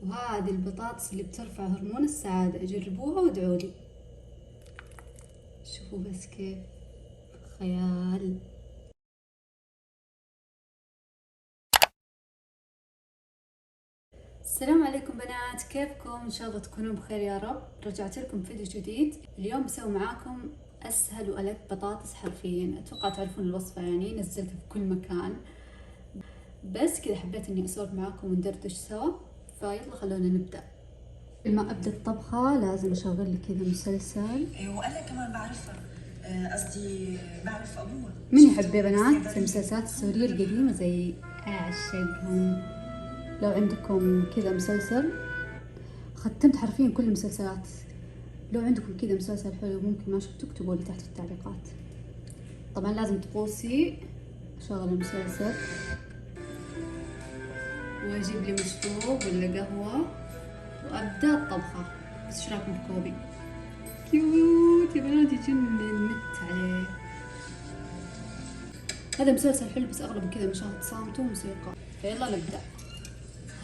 وهذه البطاطس اللي بترفع هرمون السعادة، جربوها وادعوا لي. شوفوا بس كيف خيال. السلام عليكم بنات، كيفكم؟ ان شاء الله تكونوا بخير يا رب. رجعت لكم فيديو جديد. اليوم بسوي معاكم اسهل وألذ بطاطس حرفيا. اتوقع تعرفون الوصفة، يعني نزلتها في كل مكان، بس كذا حبيت اني اسولف معاكم وندردش سوا. فيلا خلونا نبدأ. لما ابدا الطبخة لازم اشغل لي كذا مسلسل. وانا كمان بعرفها، قصدي بعرف ابوها. من يحب يا بنات المسلسلات السورية القديمة زي اعشقهم. لو عندكم كذا مسلسل، ختمت حرفيا كل المسلسلات. لو عندكم كذا مسلسل حلو ممكن ما شفتوا اكتبوا لي تحت في التعليقات. طبعا لازم تقوسي اشغل المسلسل واجيب لي مشروب ولا قهوة وابدا الطبخة. بس ايش رايكم بكوبي؟ كيوت يا بنات، يجنن، مت عليه. هذا مسلسل حلو بس اغلبه كذا مشاهد صامت وموسيقى. فيلا نبدا.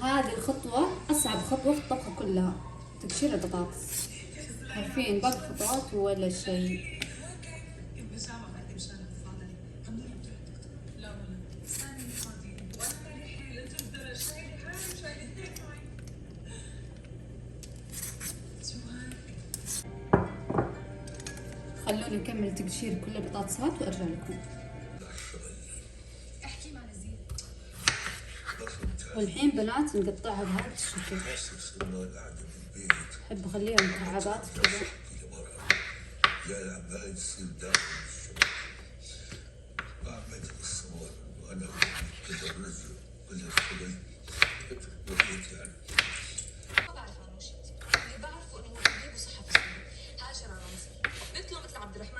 هذه الخطوة اصعب خطوة في الطبخة كلها، تقشير البطاطس. عارفين باقي الخطوات ولا شيء. خلوني نكمل تقشير كل البطاطسات وارجع لكم. والحين بنات نقطعها بهذا الشكل. احب اخليها مكعبات كذا.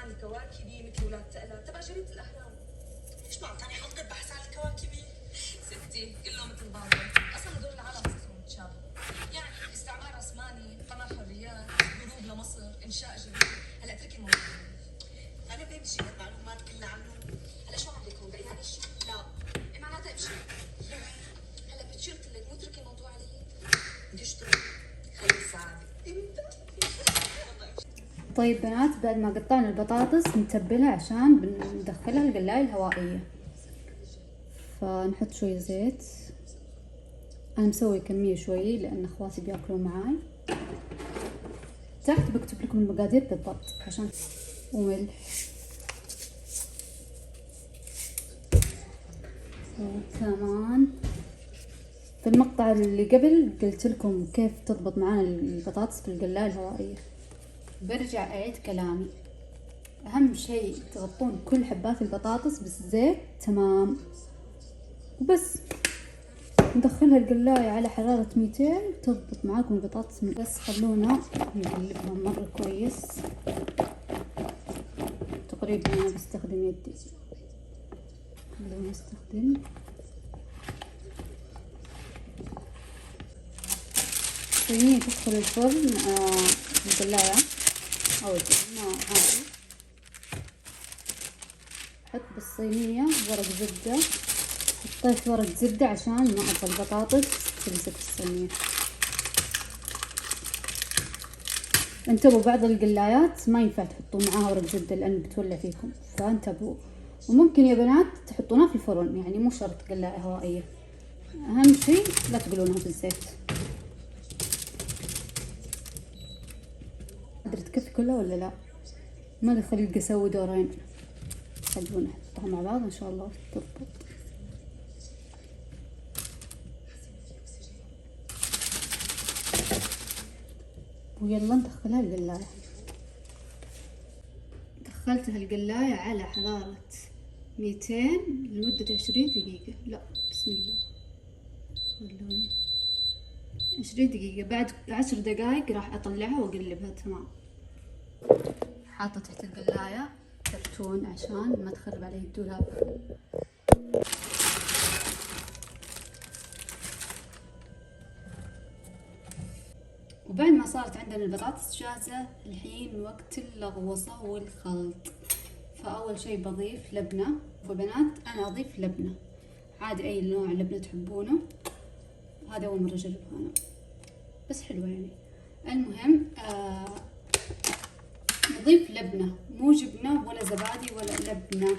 الكواكبي مثل ولاد تقلى تبع جريدة الأهرام. ليش ما عطاني حلقة بحث عن الكواكبي؟ ستي كلهم مثل بعضهم، أصلا هدول العالم قصصهم متشابهة. يعني استعمار عثماني، قناة حريات، هروب لمصر، إنشاء جديد. هلا اتركي الموضوع. أنا بمشي هالمعلومات كلها عنه. هلا شو عم لك هون؟ يعني شو؟ لا، إيه معناتها امشي؟ هلا بتشي قلت لك مو اتركي الموضوع علي. بدي اشتغل. خلي السعادة. امتى؟ طيب بنات، بعد ما قطعنا البطاطس نتبلها عشان بندخلها القلاية الهوائية. فنحط شوي زيت. انا مسوي كمية شوي لان اخواتي بياكلوا معاي. تحت بكتب لكم المقادير بالضبط عشان. وملح وكمان في المقطع اللي قبل قلت لكم كيف تضبط معانا البطاطس في القلاية الهوائية. برجع اعيد كلامي، اهم شيء تغطون كل حبات البطاطس بالزيت تمام. وبس ندخلها القلاية على حرارة 200 تضبط معاكم البطاطس. بس خلونا نقلبها مرة كويس. تقريبا انا بستخدم يدي. خلونا نستخدم صينية تدخل الفرن. القلاية او الفرن عادي. حط بالصينية ورق زبدة. حطيت ورق زبدة عشان ما ابغى البطاطس تمسك في الصينية. انتبهوا بعض القلايات ما ينفع تحطوا معاها ورق زبدة لان بتولع فيكم، فانتبهوا. وممكن يا بنات تحطونها في الفرن، يعني مو شرط قلاية هوائية. اهم شيء لا تقلونها بالزيت. ادري تكفي كلها ولا لا؟ ما لي خلق اسوي دورين. خلونا نحطها مع بعض ان شاء الله تضبط. ويلا ندخلها القلاية. دخلتها القلاية على حرارة 200 لمدة 20 دقيقة. لا بسم الله، خلوني 20 دقيقة. بعد 10 دقايق راح اطلعها واقلبها تمام. حاطة تحت القلاية كرتون عشان ما تخرب علي الدولاب. وبعد ما صارت عندنا البطاطس جاهزة، الحين وقت اللغوصة والخلط. فأول شي بضيف لبنة. وبنات أنا أضيف لبنة عادي، أي نوع لبنة تحبونه. هذا أول مرة أجربه أنا. بس حلوة يعني. المهم نضيف لبنة، مو جبنة ولا زبادي ولا لبنة.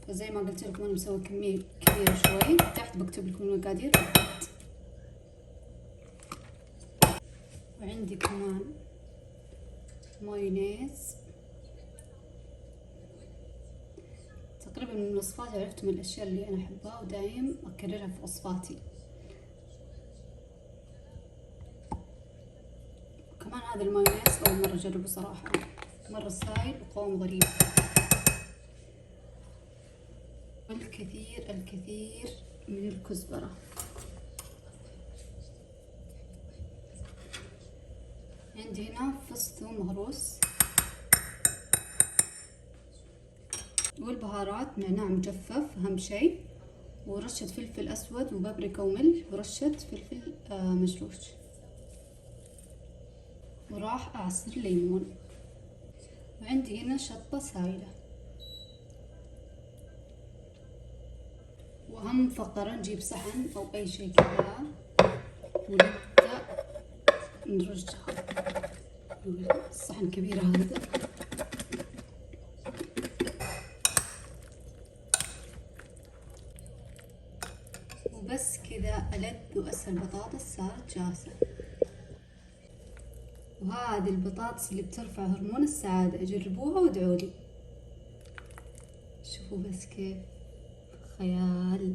فزي ما قلت لكم انا مسوي كمية كبيرة شوي، تحت بكتب لكم المقادير. وعندي كمان مايونيز. تقريبا من الوصفات عرفتم الاشياء اللي انا احبها ودايم اكررها في وصفاتي. كمان هذا المايونيز اول مرة اجربه صراحة، مرة سايل وقوام غريب. الكثير من الكزبرة. عندي هنا فص ثوم مهروس، والبهارات نعناع مجفف أهم شي، ورشة فلفل أسود وبابريكا وملح، ورشة فلفل مجروش، وراح أعصر ليمون. وعندي هنا شطة سايلة. وأهم فقرة نجيب صحن أو أي شي كذا ونبدأ نرجها. الصحن كبير هذا. وبس كذا ألذ وأسهل بطاطس صارت جاهزة. وهذه البطاطس اللي بترفع هرمون السعادة، جربوها وادعولي. شوفوا بس كيف خيال.